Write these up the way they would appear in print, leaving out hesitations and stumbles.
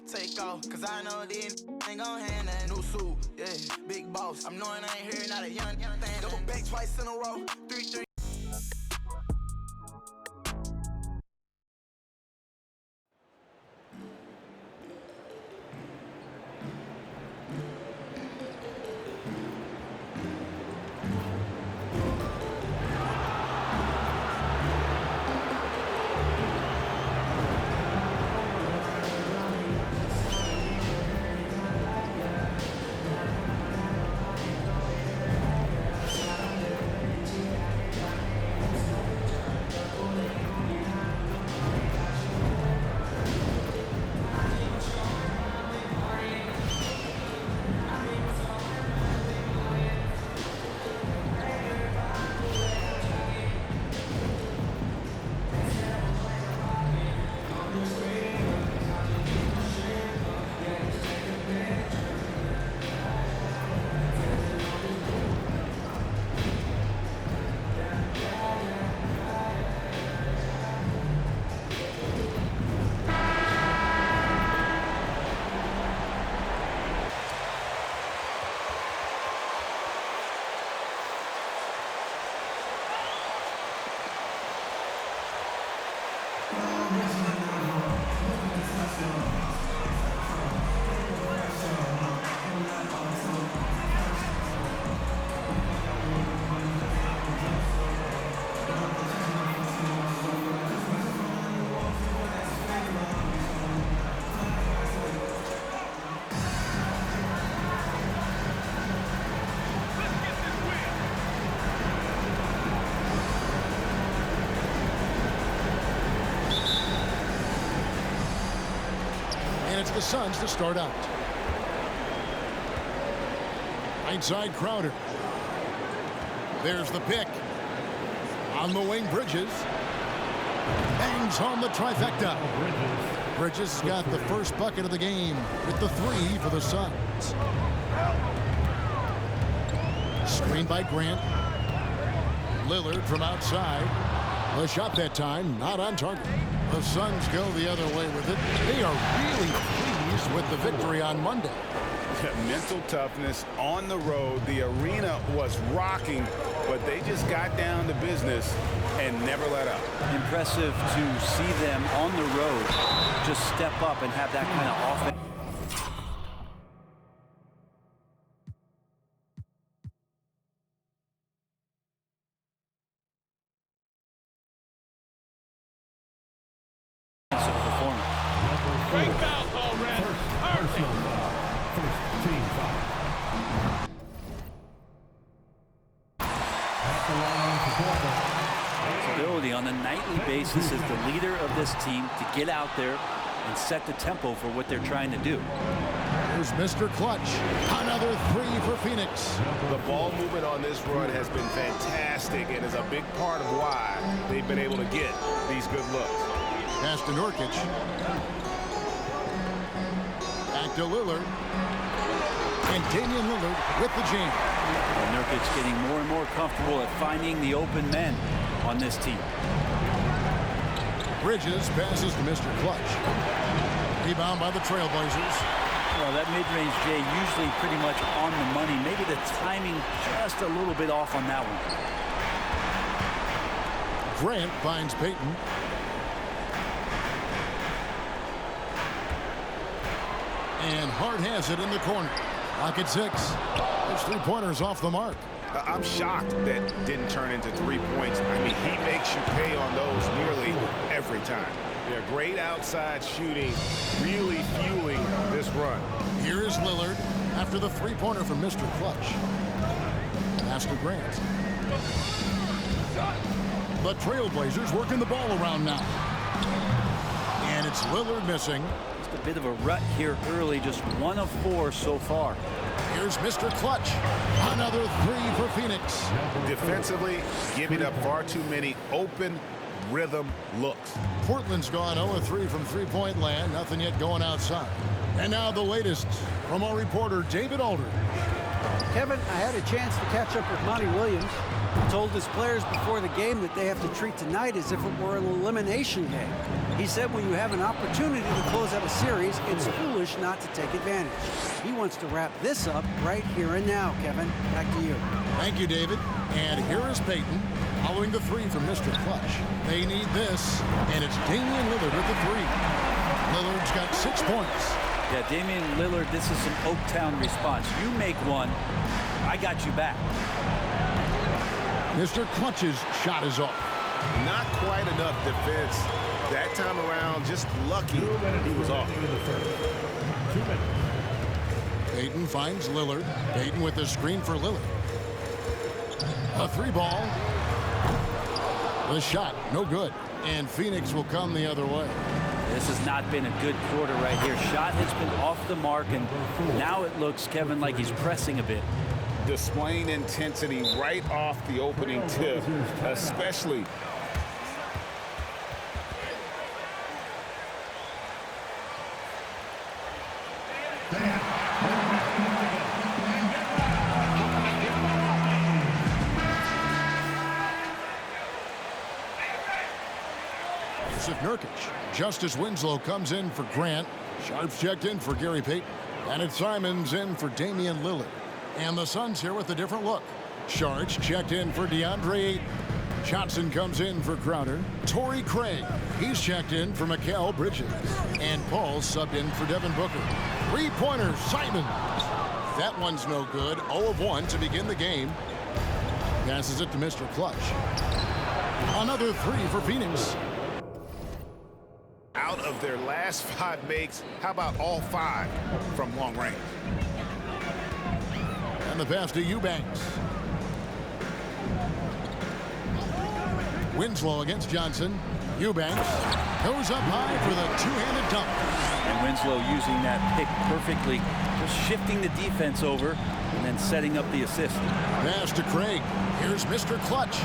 Take off, cause I know these ain't gon' hand that new suit, yeah, big boss. I'm knowing I ain't here, not a young thing. Double back twice in a row, 3-3. It's the Suns to start out. Right side, Crowder. There's the pick. On the wing, Bridges. Bangs home the trifecta. Bridges has got the first bucket of the game with the 3 for the Suns. Screen by Grant. Lillard from outside. The shot that time, not on target. The Suns go the other way with it. They are really pleased with the victory on Monday. Mental toughness on the road. The arena was rocking, but they just got down to business and never let up. Impressive to see them on the road just step up and have that kind of offense. Great foul call, Red. Ability on a nightly basis as the leader of this team to get out there and set the tempo for what they're trying to do. Here's Mr. Clutch. Another 3 for Phoenix. The ball movement on this run has been fantastic and is a big part of why they've been able to get these good looks. Pass to Nurkic. Back to Lillard. And Damian Lillard with the jam. Nurkic getting more and more comfortable at finding the open men on this team. Bridges passes to Mr. Clutch. Rebound by the Trailblazers. Well, that mid-range, Jay, usually pretty much on the money. Maybe the timing just a little bit off on that one. Grant finds Payton. And Hart has it in the corner. Lock at 6. There's 3-pointers off the mark. I'm shocked that didn't turn into 3 points. I mean, he makes you pay on those nearly every time. They're great outside shooting, really fueling this run. Here is Lillard after the 3-pointer from Mr. Clutch. Pass to Grant. The Trailblazers working the ball around now. And it's Lillard missing. Just a bit of a rut here early, just 1 of 4 so far. Here's Mr. Clutch. Another 3 for Phoenix. Defensively, giving up far too many open rhythm looks. Portland's gone 0-3 from three-point land. Nothing yet going outside. And now the latest from our reporter, David Alder. Kevin, I had a chance to catch up with Monty Williams. He told his players before the game that they have to treat tonight as if it were an elimination game. He said when you have an opportunity to close out a series, it's foolish not to take advantage. He wants to wrap this up right here and now, Kevin. Back to you. Thank you, David. And here is Peyton following the three from Mr. Clutch. They need this, and it's Damian Lillard with the three. Lillard's got 6 points. Yeah, Damian Lillard, this is some Oaktown response. You make one, I got you back. Mr. Clutch's shot is off. Not quite enough defense. That time around, just lucky he was off. 2 minutes. Peyton finds Lillard. Peyton with the screen for Lillard. A three ball. The shot, no good. And Phoenix will come the other way. This has not been a good quarter right here. Shot has been off the mark, and now it looks, Kevin, like he's pressing a bit. Displaying intensity right off the opening tip, especially. Nurkic. Justice Winslow comes in for Grant. Sharp's checked in for Gary Payton. And it's Simons in for Damian Lillard. And the Suns here with a different look. Sharp's checked in for DeAndre Ayton. Johnson comes in for Crowder. Torrey Craig. He's checked in for Mikal Bridges. And Paul subbed in for Devin Booker. Three-pointer, Simons. That one's no good. 0 of 1 to begin the game. Passes it to Mr. Clutch. Another three for Phoenix. Out of their last 5 makes, how about all 5 from long range? And the pass to Eubanks. Winslow against Johnson. Eubanks goes up high for the two-handed dunk. And Winslow using that pick perfectly, just shifting the defense over and then setting up the assist. Pass to Craig. Here's Mr. Clutch.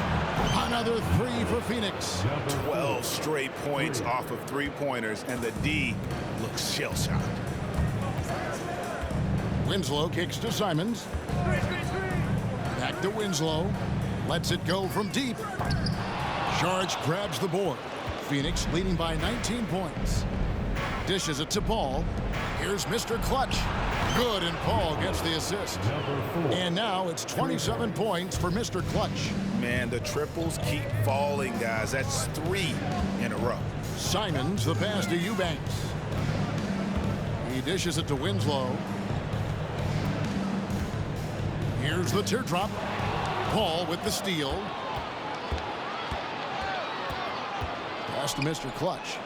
Another three for Phoenix. 12 straight points off of three-pointers, and the D looks shell-shocked. Winslow kicks to Simons. Back to Winslow. Lets it go from deep. Sharge grabs the board. Phoenix leading by 19 points. Dishes it to Paul. Here's Mr. Clutch. Good, and Paul gets the assist. And now it's 27 points for Mr. Clutch. Man, the triples keep falling, guys. That's 3 in a row. Simons, the pass to Eubanks. He dishes it to Winslow. Here's the teardrop. Paul with the steal. Pass to Mr. Clutch.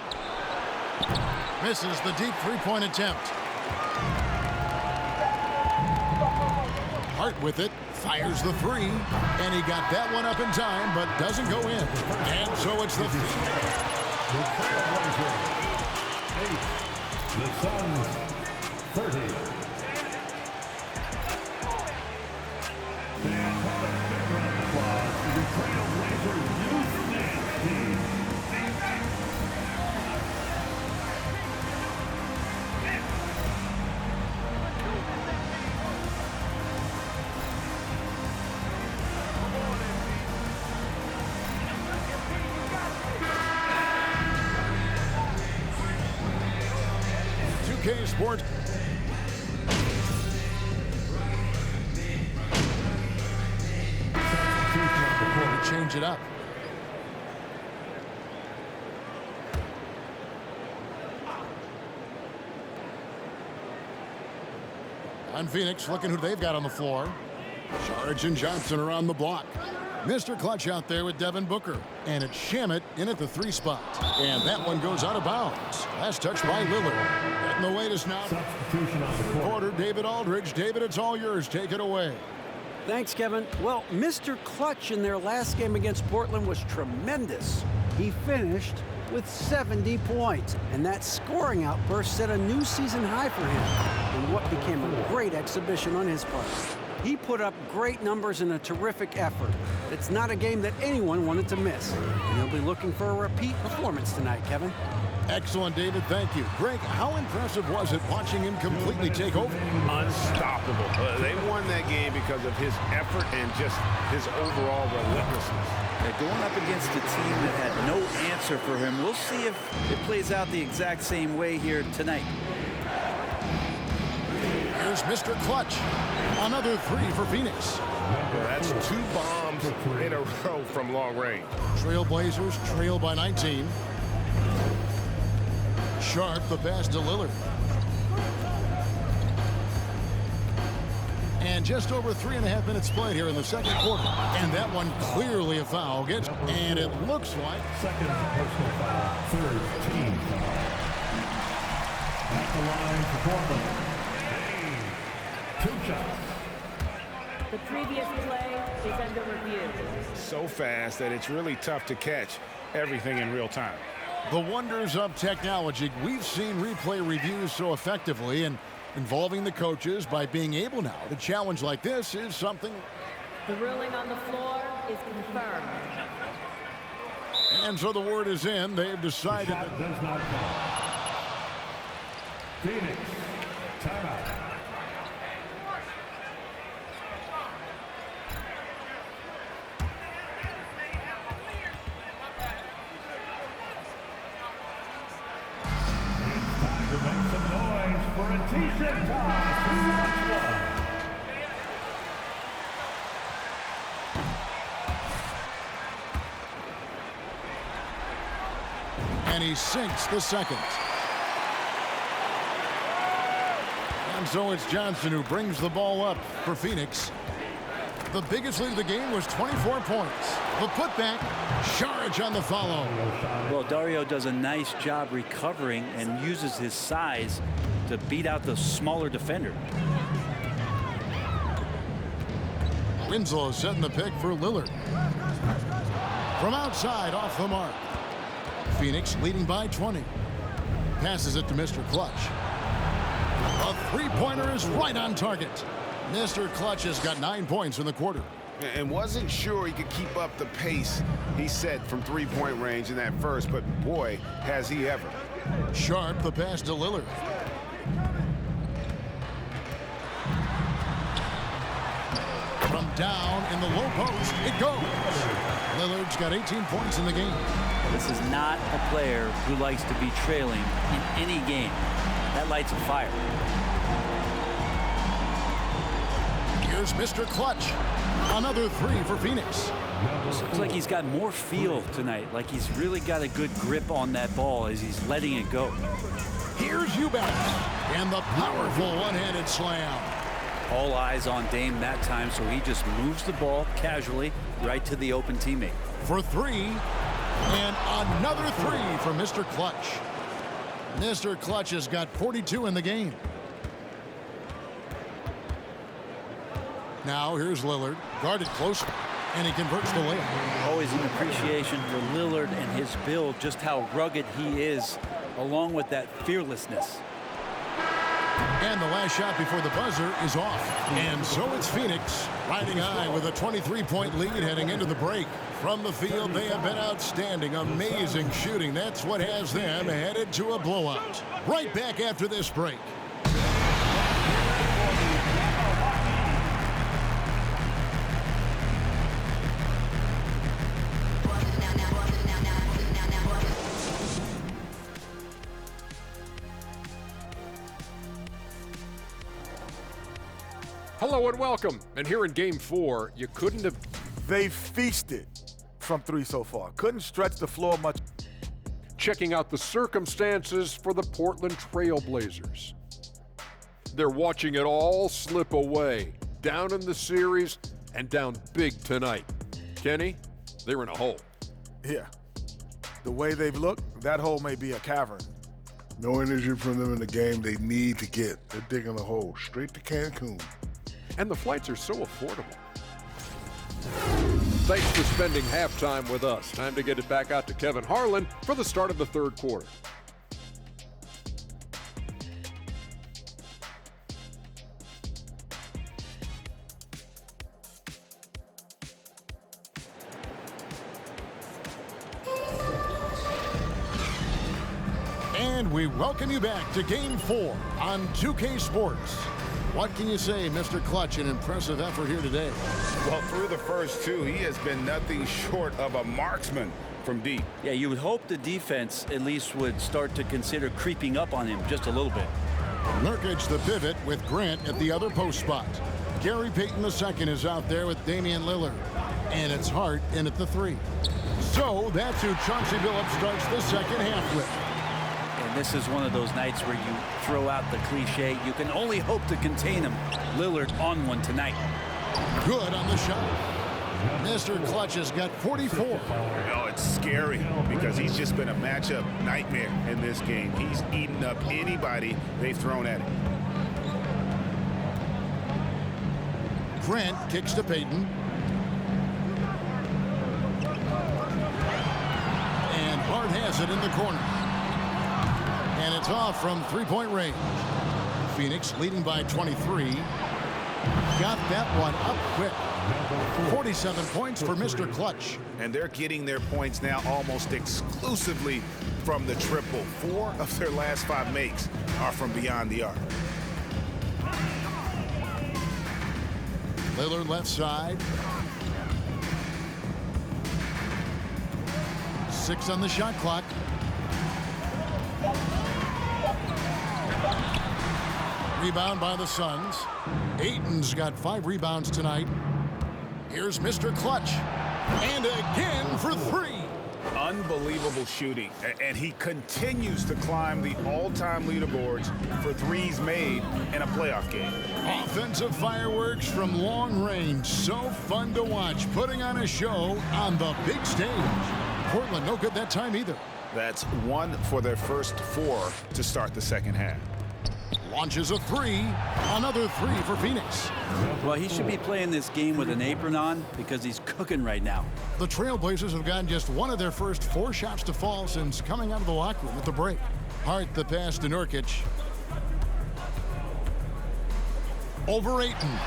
Misses the deep three-point attempt. Hart with it, fires the three, and he got that one up in time, but doesn't go in. And so it's the The Suns 30. And for the big round of applause to the Trailblazers Youth Dance Team. Sport. Change it up. And Phoenix looking who they've got on the floor. Sharge and Johnson are on the block. Mr. Clutch out there with Devin Booker. And it's Shamet in at the 3 spot. And that one goes out of bounds. Last touch by Lillard. Getting the latest now. Substitution on the court. Reporter David Aldridge. David, it's all yours. Take it away. Thanks, Kevin. Well, Mr. Clutch in their last game against Portland was tremendous. He finished with 70 points, and that scoring outburst set a new season high for him in what became a great exhibition on his part. He put up great numbers in a terrific effort. It's not a game that anyone wanted to miss, and he'll be looking for a repeat performance tonight, Kevin. Excellent, David. Thank you. Greg, how impressive was it watching him completely take over? Unstoppable. They won that game because of his effort and just his overall relentlessness. Going up against a team that had no answer for him. We'll see if it plays out the exact same way here tonight. Here's Mr. Clutch. Another three for Phoenix. Well, that's 2 bombs in a row from long range. Trailblazers trail by 19. Sharp, the pass to Lillard. And just over 3.5 minutes played here in the second quarter. And that one clearly a foul. And it looks like... Second personal foul. Third team foul. At the line for Portland. 2 shots. The previous play is under review. So fast that it's really tough to catch everything in real time. The wonders of technology. We've seen replay reviews so effectively, and involving the coaches by being able now to challenge like this is something. The ruling on the floor is confirmed. And so the word is in. They've decided Shot does not count. Phoenix, timeout. To make some noise for a t-shirt toss. Who wants one? and he sinks the second. And so it's Johnson who brings the ball up for Phoenix. The biggest lead of the game was 24 points. The putback, Saric on the follow. Well, Dario does a nice job recovering and uses his size to beat out the smaller defender. Winslow setting the pick for Lillard. From outside, off the mark. Phoenix leading by 20. Passes it to Mr. Clutch. A three-pointer is right on target. Mr. Clutch has got 9 points in the quarter. And wasn't sure he could keep up the pace he set from three-point range in that first, but boy, has he ever. Sharp, the pass to Lillard. From down in the low post, it goes. Lillard's got 18 points in the game. This is not a player who likes to be trailing in any game. That lights a fire. Here's Mr. Clutch. Another three for Phoenix. Looks like he's got more feel tonight, like he's really got a good grip on that ball as he's letting it go. Here's Eubanks. And the powerful one-handed slam. All eyes on Dame that time, so he just moves the ball casually right to the open teammate. For three. And another three for Mr. Clutch. Mr. Clutch has got 42 in the game. Now here's Lillard, guarded closely, and he converts the layup. Always an appreciation for Lillard and his build, just how rugged he is, along with that fearlessness. And the last shot before the buzzer is off. And so it's Phoenix riding high with a 23-point lead heading into the break. From the field, they have been outstanding. Amazing shooting. That's what has them headed to a blowout. Right back after this break. Hello and welcome. And here in Game 4, you couldn't have... They feasted from three so far. Couldn't stretch the floor much. Checking out the circumstances for the Portland Trailblazers. They're watching it all slip away. Down in the series and down big tonight. Kenny, they're in a hole. Yeah. The way they've looked, that hole may be a cavern. No energy from them in the game they need to get. They're digging a hole straight to Cancun. And the flights are so affordable. Thanks for spending halftime with us. Time to get it back out to Kevin Harlan for the start of the third quarter. And we welcome you back to Game 4 on 2K Sports. What can you say, Mr. Clutch? An impressive effort here today. Well, through the first two, he has been nothing short of a marksman from deep. Yeah, you would hope the defense at least would start to consider creeping up on him just a little bit. Nurkic the pivot with Grant at the other post spot. Gary Payton II is out there with Damian Lillard. And it's Hart in at the 3. So that's who Chauncey Billups starts the second half with. And this is one of those nights where you throw out the cliche, you can only hope to contain him. Lillard on one tonight. Good on the shot. Mr. Clutch has got 44. Oh, it's scary because he's just been a matchup nightmare in this game. He's eaten up anybody they've thrown at him. Grant kicks to Payton. And Hart has it in the corner. And it's off from three-point range. Phoenix leading by 23. Got that one up quick. 47 points for Mr. Clutch. And they're getting their points now almost exclusively from the triple. 4 of their last 5 makes are from beyond the arc. Lillard left side. 6 on the shot clock. Rebound by the Suns. Ayton's got 5 rebounds tonight. Here's Mr. Clutch. And again for 3. Unbelievable shooting. And he continues to climb the all-time leaderboards for threes made in a playoff game. Offensive fireworks from long range. So fun to watch. Putting on a show on the big stage. Portland no good that time either. That's 1 for their first 4 to start the second half. Launches a 3. Another 3 for Phoenix. Well, he should be playing this game with an apron on because he's cooking right now. The Trailblazers have gotten just 1 of their first 4 shots to fall since coming out of the locker room at the break. Hart the pass to Nurkic. Over Ayton.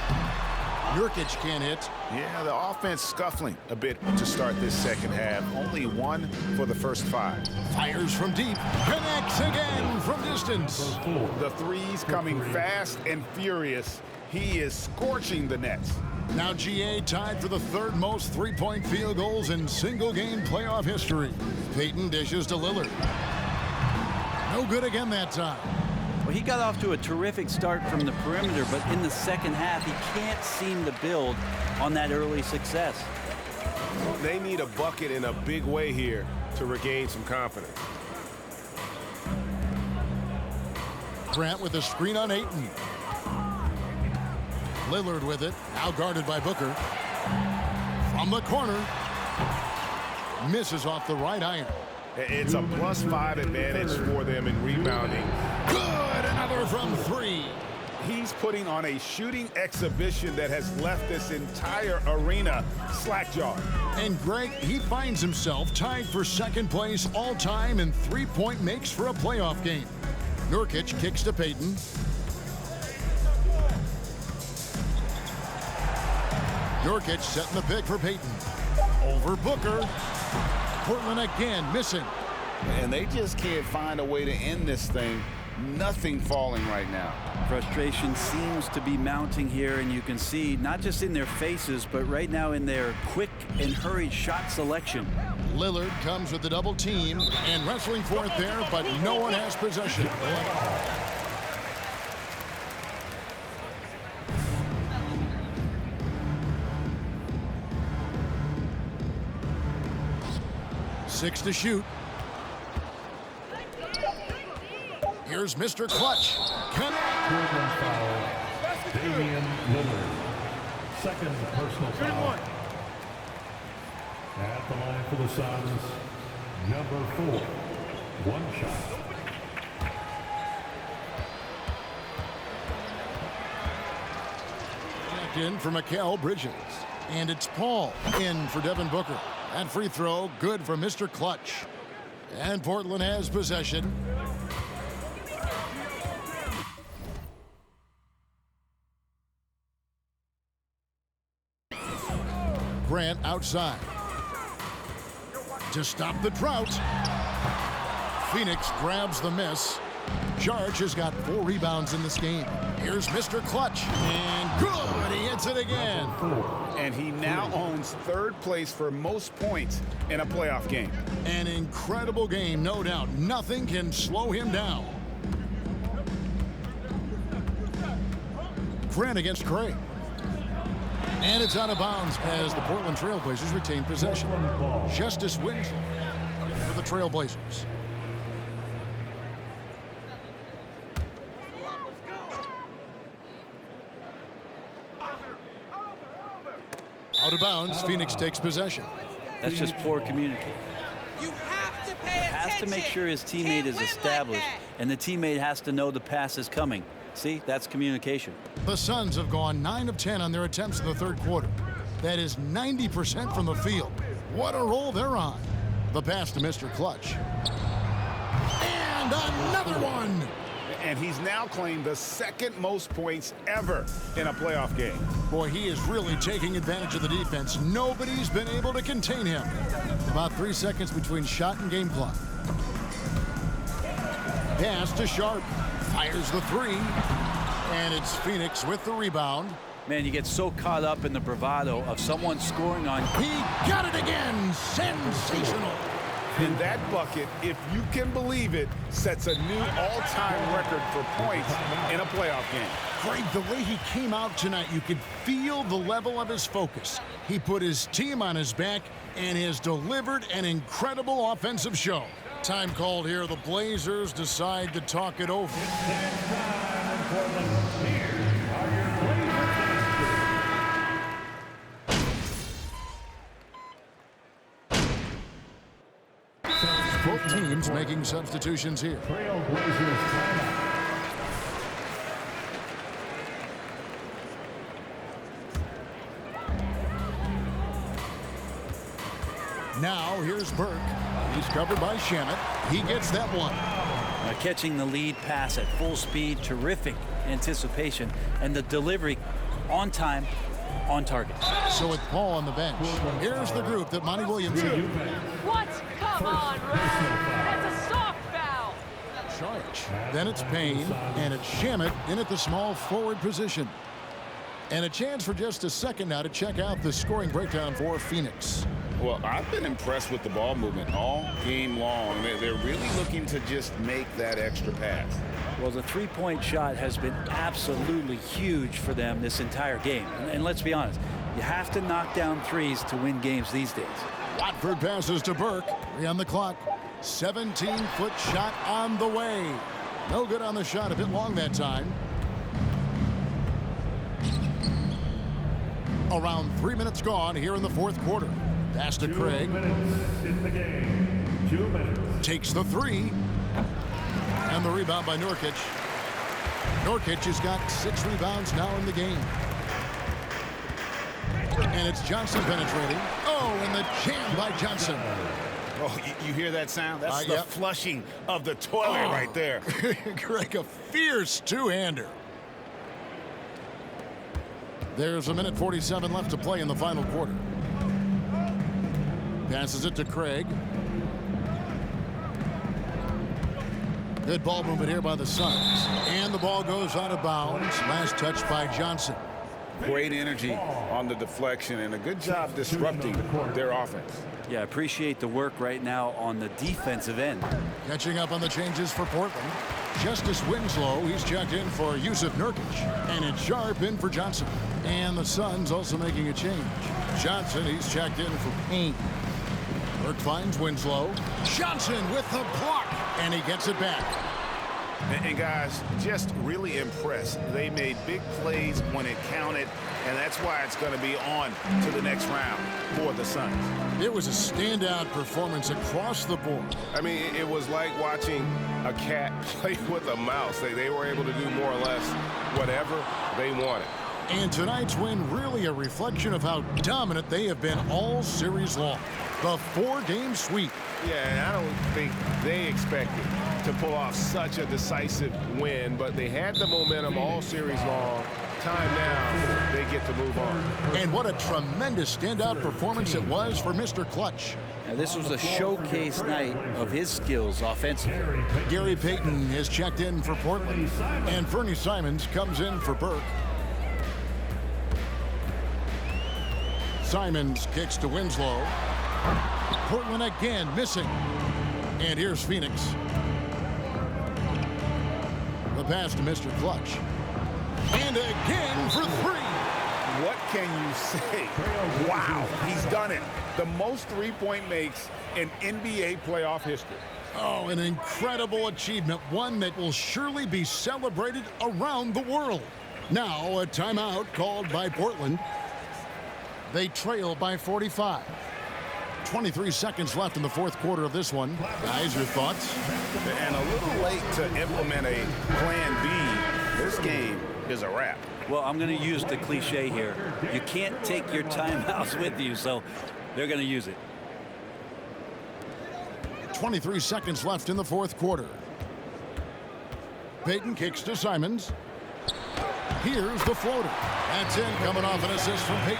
Nurkic can't hit. Yeah, the offense scuffling a bit to start this second half. Only 1 for the first 5. Fires from deep. Connects again from distance. The threes coming fast and furious. He is scorching the nets. Now GA tied for the 3rd most three-point field goals in single-game playoff history. Payton dishes to Lillard. No good again that time. Well, he got off to a terrific start from the perimeter, but in the second half, he can't seem to build on that early success. They need a bucket in a big way here to regain some confidence. Grant with a screen on Ayton. Lillard with it, now guarded by Booker. From the corner. Misses off the right iron. It's a +5 advantage for them in rebounding. Good, another from 3. He's putting on a shooting exhibition that has left this entire arena slack-jawed. And Greg, he finds himself tied for 2nd place all-time in three-point makes for a playoff game. Nurkic kicks to Payton. Nurkic setting the pick for Payton. Over Booker. Portland again missing. And they just can't find a way to end this thing. Nothing falling right now. Frustration seems to be mounting here, and you can see not just in their faces, but right now in their quick and hurried shot selection. Lillard comes with the double team and wrestling for it there, but no one has possession. Six to shoot. Here's Mr. Clutch. Portland foul. Damian Lillard. 2nd personal foul. At the line for the Suns, number 4. 1 shot. Back in for Mikal Bridges. And it's Paul in for Devin Booker. That free throw good for Mr. Clutch. And Portland has possession. Grant outside. To stop the drought. Phoenix grabs the miss. Jarge has got 4 rebounds in this game. Here's Mr. Clutch, and good, he hits it again. And he now owns 3rd place for most points in a playoff game. An incredible game, no doubt. Nothing can slow him down. Grant against Craig. And it's out of bounds as the Portland Trailblazers retain possession. Justice wins for the Trailblazers. Out of bounds, Phoenix takes possession. That's just poor communication. You have to pay attention. Has to make sure his teammate is established, and the teammate has to know the pass is coming. See, that's communication. The Suns have gone 9 of 10 on their attempts in the 3rd quarter. That is 90% from the field. What a roll they're on. The pass to Mr. Clutch. And another one. And he's now claimed the 2nd most points ever in a playoff game. Boy, he is really taking advantage of the defense. Nobody's been able to contain him. About 3 seconds between shot and game clock. Pass to Sharp. Fires the 3. And it's Phoenix with the rebound. Man, you get so caught up in the bravado of someone scoring on. He got it again. Sensational. And that bucket, if you can believe it, sets a new all-time record for points in a playoff game. Greg, the way he came out tonight, you could feel the level of his focus. He put his team on his back and has delivered an incredible offensive show. Time called here. The Blazers decide to talk it over. Both teams making substitutions here. Trailblazers timeout. Now here's Burke. He's covered by Shamet. He gets that one. Catching the lead pass at full speed, terrific anticipation, and the delivery on time, on target. So with Paul on the bench, here's the group that Monty Williams had. What? Come on, Rad. That's a soft foul. Charge. Then it's Payne, and it's Shamet in at the small forward position. And a chance for just a second now to check out the scoring breakdown for Phoenix. Well, I've been impressed with the ball movement all game long. They're really looking to just make that extra pass. Well, the three-point shot has been absolutely huge for them this entire game. And let's be honest, you have to knock down threes to win games these days. Watford passes to Burke. 3 on the clock. 17-foot shot on the way. No good on the shot. A bit long that time. Around 3 minutes gone here in the fourth quarter. Pass to Craig. 2 minutes in the game. 2 minutes. Takes the three. And the rebound by Nurkic. Nurkic has got 6 rebounds now in the game. And it's Johnson penetrating. Oh, and the jam by Johnson. Oh, you hear that sound? That's the flushing of the toilet right there. Greg, a fierce two-hander. There's 1:47 left to play in the final quarter. Passes it to Craig. Good ball movement here by the Suns. And the ball goes out of bounds. Last touch by Johnson. Great energy on the deflection and a good job disrupting their offense. Yeah, appreciate the work right now on the defensive end. Catching up on the changes for Portland. Justice Winslow, he's checked in for Yusuf Nurkic. And it's Sharp in for Johnson. And the Suns also making a change. Johnson, he's checked in for Payne. Burke finds Winslow. Johnson with the block. And he gets it back. And guys, just really impressed. They made big plays when it counted, and that's why it's going to be on to the next round for the Suns. It was a standout performance across the board. I mean, it was like watching a cat play with a mouse. They were able to do more or less whatever they wanted. And tonight's win really a reflection of how dominant they have been all series long. The 4-game sweep. Yeah, and I don't think they expected to pull off such a decisive win, but they had the momentum all series long. Time now, they get to move on. And what a tremendous standout performance it was for Mr. Clutch. Now, this was a showcase night of his skills offensively. Gary Payton has checked in for Portland, and Fernie Simons comes in for Burke. Simons kicks to Winslow. Portland again missing. And here's Phoenix. The pass to Mr. Clutch. And again for 3. What can you say? Wow, he's done it. The most three-point makes in NBA playoff history. Oh, an incredible achievement, one that will surely be celebrated around the world. Now, a timeout called by Portland. They trail by 45. 23 seconds left in the fourth quarter of this one. Guys, your thoughts? And a little late to implement a plan B. This game is a wrap. Well, I'm going to use the cliche here. You can't take your timeouts with you, so they're going to use it. 23 seconds left in the fourth quarter. Payton kicks to Simons. Here's the floater. That's in, coming off an assist from Payton.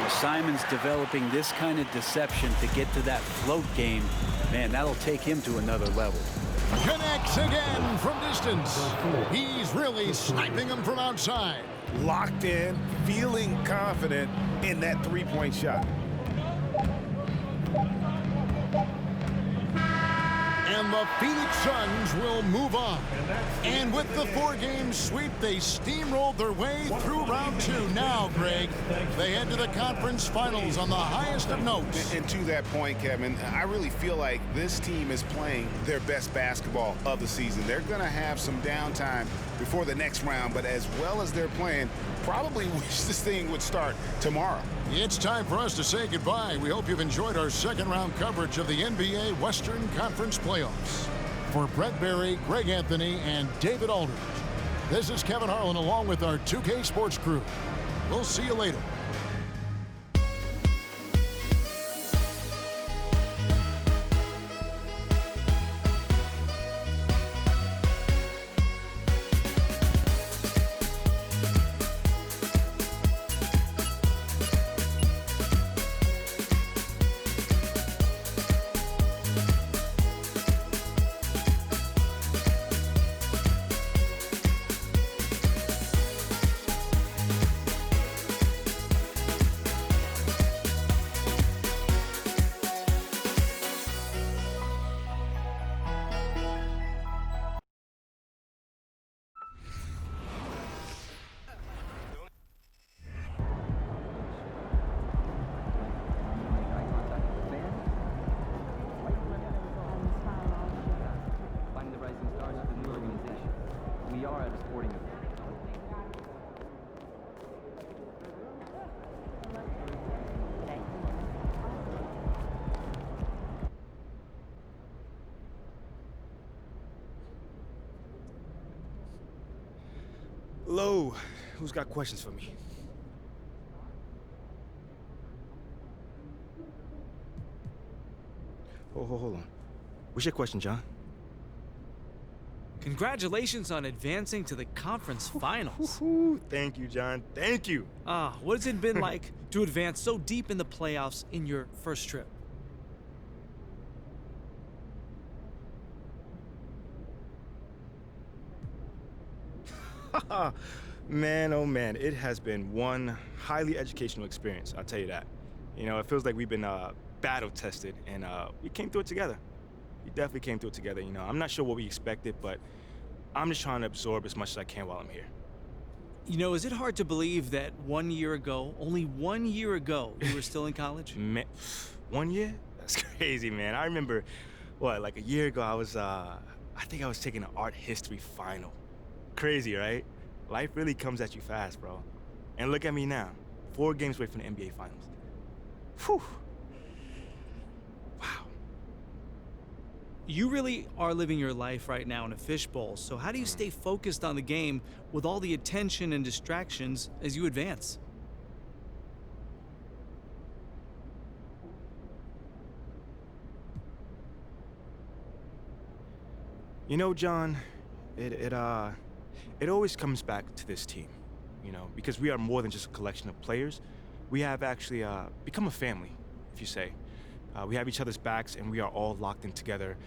Simons developing this kind of deception to get to that float game. Man, that'll take him to another level. Connects again from distance. He's really sniping them from outside. Locked in, feeling confident in that three-point shot. And the Phoenix Suns will move on. And with the 4-game sweep, they steamrolled their way through round 2. Now, Greg, they head to the conference finals on the highest of notes. And to that point, Kevin, I really feel like this team is playing their best basketball of the season. They're going to have some downtime before the next round, but as well as they're playing, probably wish this thing would start tomorrow. It's time for us to say goodbye. We hope you've enjoyed our second-round coverage of the NBA Western Conference Playoffs. For Brett Berry, Greg Anthony, and David Aldridge, this is Kevin Harlan along with our 2K Sports crew. We'll see you later. Hello, who's got questions for me? Oh, hold on. What's your question, John? Congratulations on advancing to the conference finals. Thank you, John. Thank you. What has it been like to advance so deep in the playoffs in your first trip? Man, oh man, it has been one highly educational experience, I'll tell you that. You know, it feels like we've been battle tested, and we came through it together. We definitely came through it together, you know. I'm not sure what we expected, but I'm just trying to absorb as much as I can while I'm here. You know, is it hard to believe that 1 year ago, only 1 year ago, you were still in college? Man, 1 year? That's crazy, man. I remember, like a year ago, I was, I think I was taking an art history final. Crazy, right? Life really comes at you fast, bro. And look at me now, 4 games away from the NBA Finals. Whew. Wow. You really are living your life right now in a fishbowl. So how do you stay focused on the game with all the attention and distractions as you advance? You know, John, it always comes back to this team, you know, because we are more than just a collection of players. We have actually become a family, if you say. We have each other's backs, and we are all locked in together,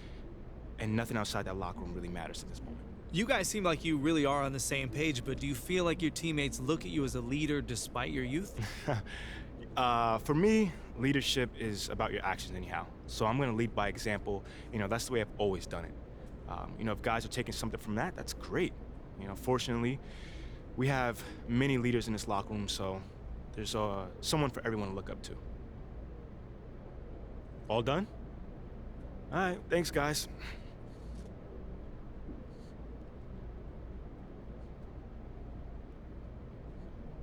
and nothing outside that locker room really matters at this moment. You guys seem like you really are on the same page, but do you feel like your teammates look at you as a leader despite your youth? For me, leadership is about your actions anyhow. So I'm going to lead by example. You know, that's the way I've always done it. You know, if guys are taking something from that, that's great. You know, fortunately, we have many leaders in this locker room, so there's someone for everyone to look up to. All done? All right, thanks, guys.